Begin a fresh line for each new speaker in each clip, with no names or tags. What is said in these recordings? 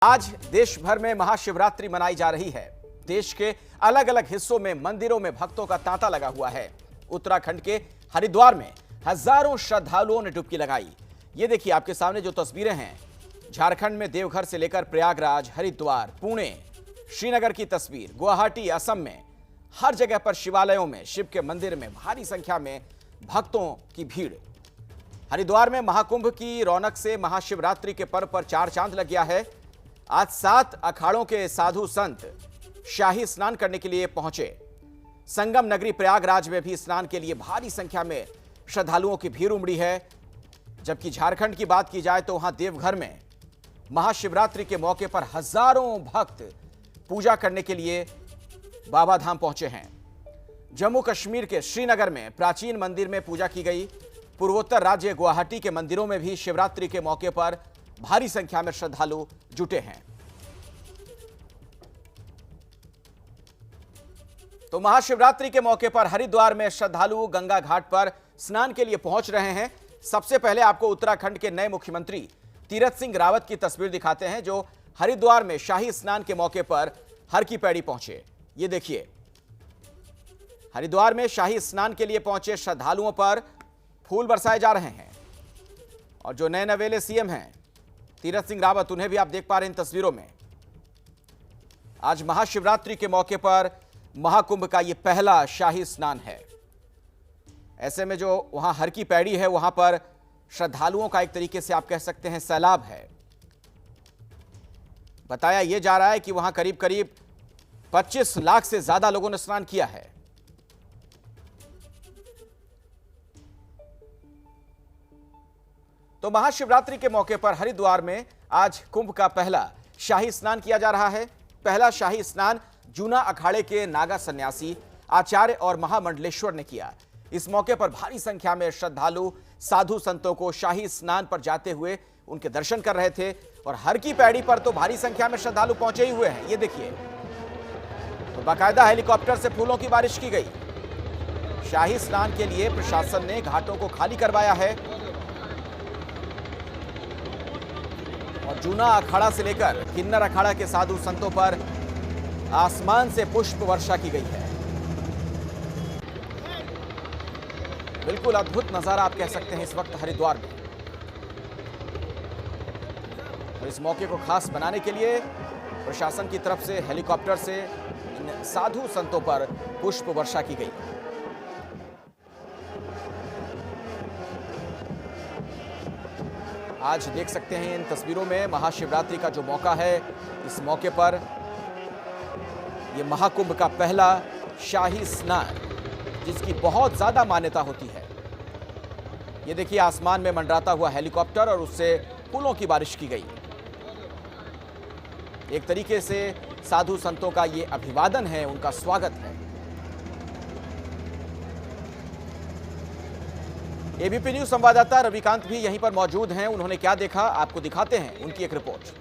आज देश भर में महाशिवरात्रि मनाई जा रही है। देश के अलग अलग हिस्सों में मंदिरों में भक्तों का तांता लगा हुआ है। उत्तराखंड के हरिद्वार में हजारों श्रद्धालुओं ने डुबकी लगाई। ये देखिए आपके सामने जो तस्वीरें हैं, झारखंड में देवघर से लेकर प्रयागराज, हरिद्वार, पुणे, श्रीनगर की तस्वीर, गुवाहाटी, असम में हर जगह पर शिवालयों में, शिव के मंदिर में भारी संख्या में भक्तों की भीड़। हरिद्वार में महाकुंभ की रौनक से महाशिवरात्रि के पर्व पर चार चांद लग गया है। आज 7 अखाड़ों के साधु संत शाही स्नान करने के लिए पहुंचे। संगम नगरी प्रयागराज में भी स्नान के लिए भारी संख्या में श्रद्धालुओं की भीड़ उमड़ी है। जबकि झारखंड की बात की जाए तो वहां देवघर में महाशिवरात्रि के मौके पर हजारों भक्त पूजा करने के लिए बाबा धाम पहुंचे हैं। जम्मू कश्मीर के श्रीनगर में प्राचीन मंदिर में पूजा की गई। पूर्वोत्तर राज्य गुवाहाटी के मंदिरों में भी शिवरात्रि के मौके पर भारी संख्या में श्रद्धालु जुटे हैं। तो महाशिवरात्रि के मौके पर हरिद्वार में श्रद्धालु गंगा घाट पर स्नान के लिए पहुंच रहे हैं। सबसे पहले आपको उत्तराखंड के नए मुख्यमंत्री तीरथ सिंह रावत की तस्वीर दिखाते हैं, जो हरिद्वार में शाही स्नान के मौके पर हर की पैड़ी पहुंचे। ये देखिए, हरिद्वार में शाही स्नान के लिए पहुंचे श्रद्धालुओं पर फूल बरसाए जा रहे हैं। और जो नए नवेले सीएम हैं तीरथ सिंह रावत, उन्हें भी आप देख पा रहे हैं इन तस्वीरों में। आज महाशिवरात्रि के मौके पर महाकुंभ का यह पहला शाही स्नान है। ऐसे में जो वहां हर की पैड़ी है, वहां पर श्रद्धालुओं का एक तरीके से आप कह सकते हैं सैलाब है। बताया यह जा रहा है कि वहां करीब करीब 25 लाख से ज्यादा लोगों ने स्नान किया है। तो महाशिवरात्रि के मौके पर हरिद्वार में आज कुंभ का पहला शाही स्नान किया जा रहा है। पहला शाही स्नान जूना अखाड़े के नागा सन्यासी, आचार्य और महामंडलेश्वर ने किया। इस मौके पर भारी संख्या में श्रद्धालु साधु संतों को शाही स्नान पर जाते हुए उनके दर्शन कर रहे थे। और हर की पैड़ी पर तो भारी संख्या में श्रद्धालु पहुंचे ही हुए हैं। ये देखिए, तो बाकायदा हेलीकॉप्टर से फूलों की बारिश की गई। शाही स्नान के लिए प्रशासन ने घाटों को खाली करवाया है। और जूना अखाड़ा से लेकर किन्नर अखाड़ा के साधु संतों पर आसमान से पुष्प वर्षा की गई है। बिल्कुल अद्भुत नजारा आप कह सकते हैं इस वक्त हरिद्वार में। और इस मौके को खास बनाने के लिए प्रशासन की तरफ से हेलीकॉप्टर से इन साधु संतों पर पुष्प वर्षा की गई। आज देख सकते हैं इन तस्वीरों में महाशिवरात्रि का जो मौका है, इस मौके पर यह महाकुंभ का पहला शाही स्नान, जिसकी बहुत ज्यादा मान्यता होती है। ये देखिए, आसमान में मंडराता हुआ हेलीकॉप्टर और उससे फूलों की बारिश की गई। एक तरीके से साधु संतों का ये अभिवादन है, उनका स्वागत है। एबीपी न्यूज संवाददाता रविकांत भी यहीं पर मौजूद हैं। उन्होंने क्या देखा, आपको दिखाते हैं उनकी एक रिपोर्ट।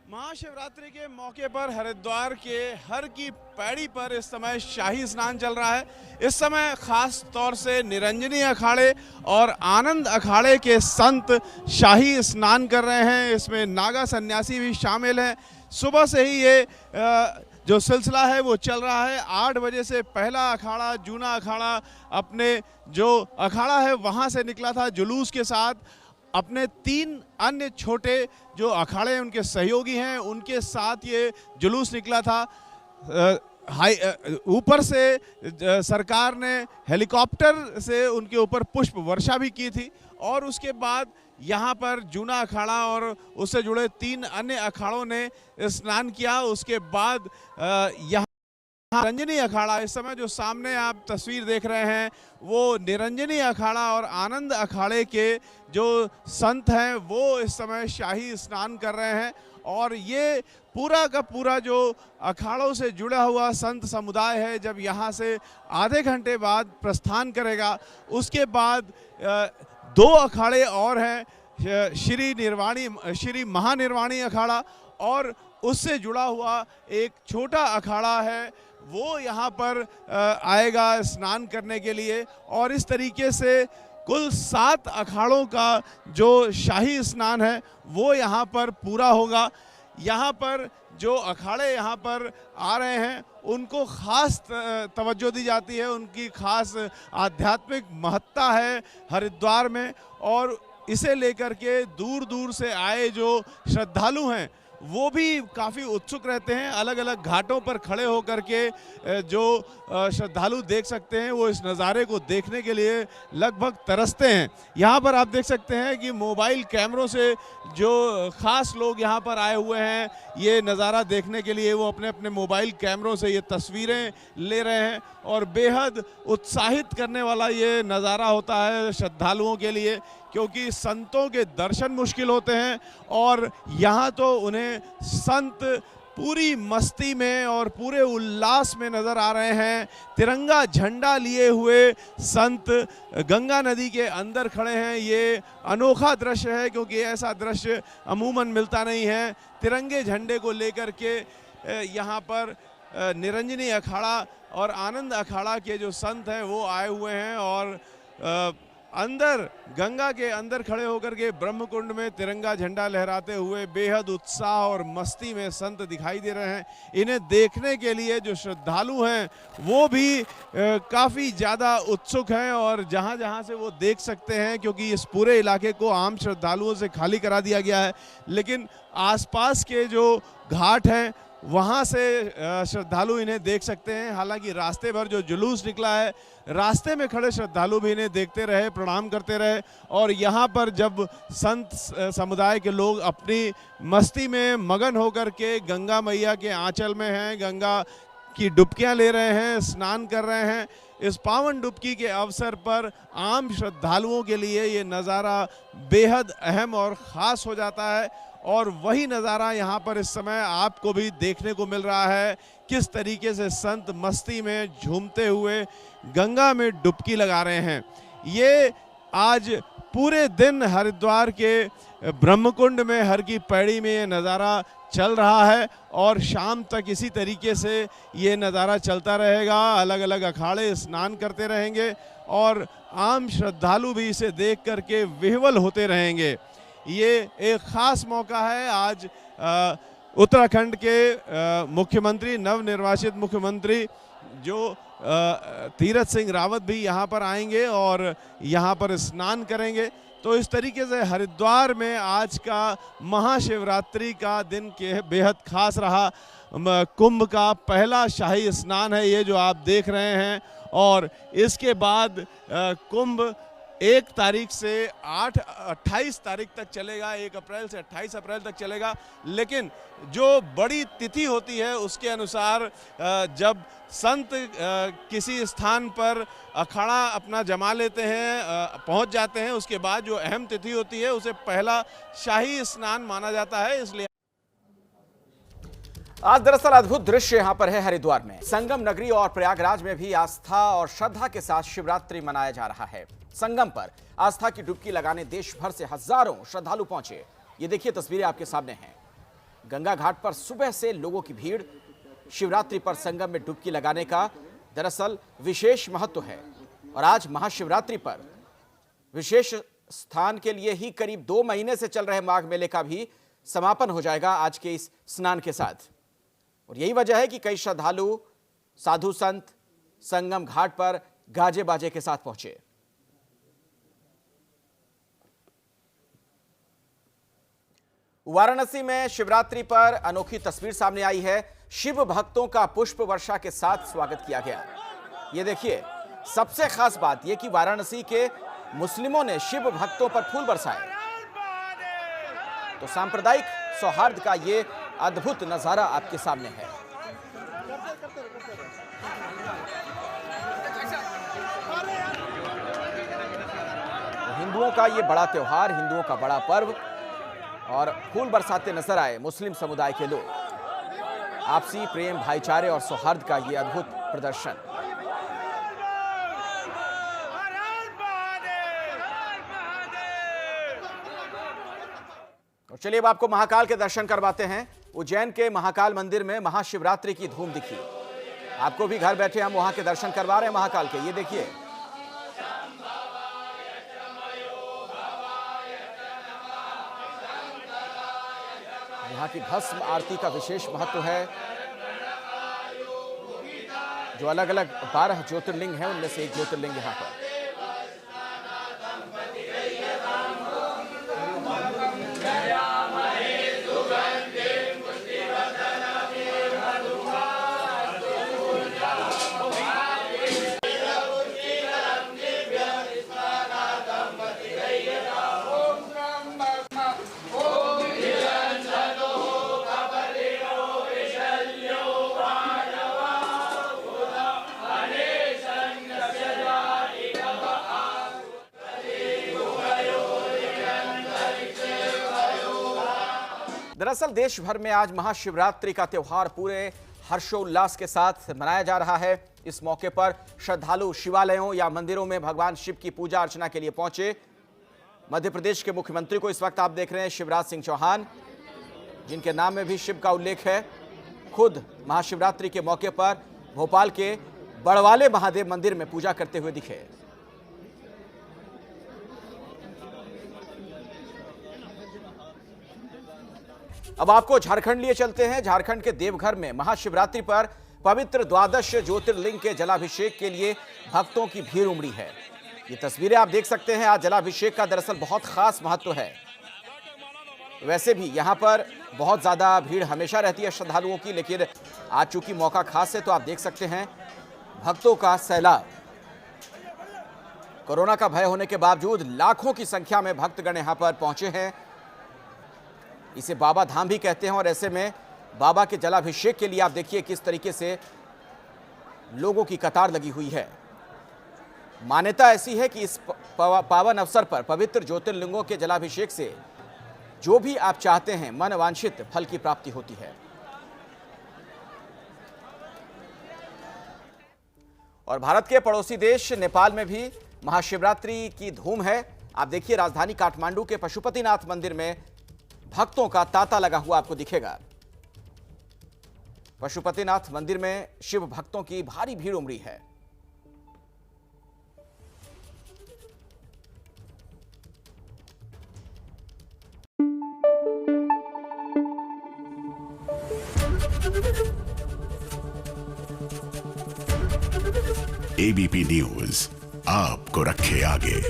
महाशिवरात्रि के मौके पर हरिद्वार के हर की पैड़ी पर इस समय शाही स्नान चल रहा है। इस समय खास तौर से निरंजनी अखाड़े और आनंद अखाड़े के संत शाही स्नान कर रहे हैं। इसमें नागा सन्यासी भी शामिल हैं। सुबह से ही ये जो सिलसिला है वो चल रहा है। 8 बजे से पहला अखाड़ा, जूना अखाड़ा, अपने जो अखाड़ा है वहाँ से निकला था जुलूस के साथ। अपने 3 अन्य छोटे जो अखाड़े उनके सहयोगी हैं, उनके साथ ये जुलूस निकला था। ऊपर से सरकार ने हेलीकॉप्टर से उनके ऊपर पुष्प वर्षा भी की थी। और उसके बाद यहाँ पर जूना अखाड़ा और उससे जुड़े 3 अन्य अखाड़ों ने स्नान किया। उसके बाद यहाँ निरंजनी अखाड़ा, इस समय जो सामने आप तस्वीर देख रहे हैं वो निरंजनी अखाड़ा और आनंद अखाड़े के जो संत हैं वो इस समय शाही स्नान कर रहे हैं। और ये पूरा का पूरा जो अखाड़ों से जुड़ा हुआ संत समुदाय है, जब यहाँ से आधे घंटे बाद प्रस्थान करेगा, उसके बाद 2 अखाड़े और हैं, श्री महानिर्वाणी अखाड़ा और उससे जुड़ा हुआ एक छोटा अखाड़ा है, वो यहाँ पर आएगा स्नान करने के लिए। और इस तरीके से कुल 7 अखाड़ों का जो शाही स्नान है वो यहाँ पर पूरा होगा। यहाँ पर जो अखाड़े यहाँ पर आ रहे हैं उनको खास तवज्जो दी जाती है, उनकी खास आध्यात्मिक महत्ता है हरिद्वार में, और इसे लेकर के दूर दूर से आए जो श्रद्धालु हैं वो भी काफ़ी उत्सुक रहते हैं। अलग अलग घाटों पर खड़े होकर के जो श्रद्धालु देख सकते हैं वो इस नज़ारे को देखने के लिए लगभग तरसते हैं। यहाँ पर आप देख सकते हैं कि मोबाइल कैमरों से जो ख़ास लोग यहाँ पर आए हुए हैं ये नज़ारा देखने के लिए, वो अपने अपने मोबाइल कैमरों से ये तस्वीरें ले रहे हैं, और बेहद उत्साहित करने वाला ये नज़ारा होता है श्रद्धालुओं के लिए, क्योंकि संतों के दर्शन मुश्किल होते हैं और यहाँ तो उन्हें संत पूरी मस्ती में और पूरे उल्लास में नज़र आ रहे हैं। तिरंगा झंडा लिए हुए संत गंगा नदी के अंदर खड़े हैं। ये अनोखा दृश्य है क्योंकि ऐसा दृश्य अमूमन मिलता नहीं है। तिरंगे झंडे को लेकर के यहाँ पर निरंजनी अखाड़ा और आनंद अखाड़ा के जो संत हैं वो आए हुए हैं, और अंदर गंगा के अंदर खड़े होकर के ब्रह्मकुंड में तिरंगा झंडा लहराते हुए बेहद उत्साह और मस्ती में संत दिखाई दे रहे हैं। इन्हें देखने के लिए जो श्रद्धालु हैं वो भी काफ़ी ज़्यादा उत्सुक हैं, और जहां जहां से वो देख सकते हैं, क्योंकि इस पूरे इलाके को आम श्रद्धालुओं से खाली करा दिया गया है, लेकिन आसपास के जो घाट हैं वहाँ से श्रद्धालु इन्हें देख सकते हैं। हालांकि रास्ते भर जो जुलूस निकला है, रास्ते में खड़े श्रद्धालु भी इन्हें देखते रहे, प्रणाम करते रहे, और यहाँ पर जब संत समुदाय के लोग अपनी मस्ती में मगन होकर के गंगा मैया के आंचल में हैं, गंगा की डुबकियाँ ले रहे हैं, स्नान कर रहे हैं, इस पावन डुबकी के अवसर पर आम श्रद्धालुओं के लिए ये नज़ारा बेहद अहम और ख़ास हो जाता है। और वही नज़ारा यहाँ पर इस समय आपको भी देखने को मिल रहा है, किस तरीके से संत मस्ती में झूमते हुए गंगा में डुबकी लगा रहे हैं। ये आज पूरे दिन हरिद्वार के ब्रह्मकुंड में हर की पैड़ी में ये नज़ारा चल रहा है, और शाम तक इसी तरीके से ये नज़ारा चलता रहेगा। अलग अलग अखाड़े स्नान करते रहेंगे और आम श्रद्धालु भी इसे देख करके विह्वल होते रहेंगे। ये एक ख़ास मौका है। आज उत्तराखंड के मुख्यमंत्री, नवनिर्वाचित मुख्यमंत्री जो तीरथ सिंह रावत भी यहाँ पर आएंगे और यहाँ पर स्नान करेंगे। तो इस तरीके से हरिद्वार में आज का महाशिवरात्रि का दिन के बेहद खास रहा। कुंभ का पहला शाही स्नान है ये जो आप देख रहे हैं, और इसके बाद कुंभ 1 तारीख से 28 तारीख तक चलेगा, 1 अप्रैल से 28 अप्रैल तक चलेगा। लेकिन जो बड़ी तिथि होती है उसके अनुसार जब संत किसी स्थान पर अखाड़ा अपना जमा लेते हैं, पहुंच जाते हैं, उसके बाद जो अहम तिथि होती है उसे पहला शाही स्नान माना जाता है। इसलिए
आज दरअसल अद्भुत दृश्य यहां पर है हरिद्वार में। संगम नगरी और प्रयागराज में भी आस्था और श्रद्धा के साथ शिवरात्रि मनाया जा रहा है। संगम पर आस्था की डुबकी लगाने देश भर से हजारों श्रद्धालु पहुंचे। ये देखिए तस्वीरें आपके सामने हैं। गंगा घाट पर सुबह से लोगों की भीड़। शिवरात्रि पर संगम में डुबकी लगाने का दरअसल विशेष महत्व है, और आज महाशिवरात्रि पर विशेष स्थान के लिए ही करीब 2 महीने से चल रहे माघ मेले का भी समापन हो जाएगा आज के इस स्नान के साथ। और यही वजह है कि कई श्रद्धालु, साधु संत संगम घाट पर गाजे बाजे के साथ पहुंचे। वाराणसी में शिवरात्रि पर अनोखी तस्वीर सामने आई है। शिव भक्तों का पुष्प वर्षा के साथ स्वागत किया गया। ये देखिए, सबसे खास बात यह कि वाराणसी के मुस्लिमों ने शिव भक्तों पर फूल बरसाए। तो सांप्रदायिक सौहार्द का ये अद्भुत नजारा आपके सामने है। हिंदुओं का ये बड़ा त्योहार, हिंदुओं का बड़ा पर्व, और फूल बरसाते नजर आए मुस्लिम समुदाय के लोग। आपसी प्रेम, भाईचारे और सौहार्द का ये अद्भुत प्रदर्शन। और चलिए अब आपको महाकाल के दर्शन करवाते हैं। उज्जैन के महाकाल मंदिर में महाशिवरात्रि की धूम दिखी। आपको भी घर बैठे हम वहां के दर्शन करवा रहे हैं महाकाल के। ये देखिए, यहाँ की भस्म आरती का विशेष महत्व है। जो अलग अलग 12 ज्योतिर्लिंग हैं उनमें से एक ज्योतिर्लिंग यहाँ पर। दरअसल देश भर में आज महाशिवरात्रि का त्यौहार पूरे हर्षोल्लास के साथ मनाया जा रहा है। इस मौके पर श्रद्धालु शिवालयों या मंदिरों में भगवान शिव की पूजा अर्चना के लिए पहुंचे। मध्य प्रदेश के मुख्यमंत्री को इस वक्त आप देख रहे हैं, शिवराज सिंह चौहान, जिनके नाम में भी शिव का उल्लेख है, खुद महाशिवरात्रि के मौके पर भोपाल के बड़वाले महादेव मंदिर में पूजा करते हुए दिखे। अब आपको झारखंड लिए चलते हैं। झारखंड के देवघर में महाशिवरात्रि पर पवित्र द्वादश ज्योतिर्लिंग के जलाभिषेक के लिए भक्तों की भीड़ उमड़ी है। ये तस्वीरें आप देख सकते हैं। आज जलाभिषेक का दरअसल बहुत खास महत्व है। वैसे भी यहां पर बहुत ज्यादा भीड़ हमेशा रहती है श्रद्धालुओं की, लेकिन आज चूंकि मौका खास है तो आप देख सकते हैं भक्तों का सैलाब। कोरोना का भय होने के बावजूद लाखों की संख्या में भक्तगण यहां पर पहुंचे हैं। इसे बाबा धाम भी कहते हैं और ऐसे में बाबा के जलाभिषेक के लिए आप देखिए किस तरीके से लोगों की कतार लगी हुई है। मान्यता ऐसी है कि इस पावन अवसर पर पवित्र ज्योतिर्लिंगों के जलाभिषेक से जो भी आप चाहते हैं मन वांछित फल की प्राप्ति होती है। और भारत के पड़ोसी देश नेपाल में भी महाशिवरात्रि की धूम है। आप देखिए राजधानी काठमांडू के पशुपतिनाथ मंदिर में भक्तों का तांता लगा हुआ आपको दिखेगा। पशुपतिनाथ मंदिर में शिव भक्तों की भारी भीड़ उमड़ी है।
एबीपी न्यूज आपको रखे आगे।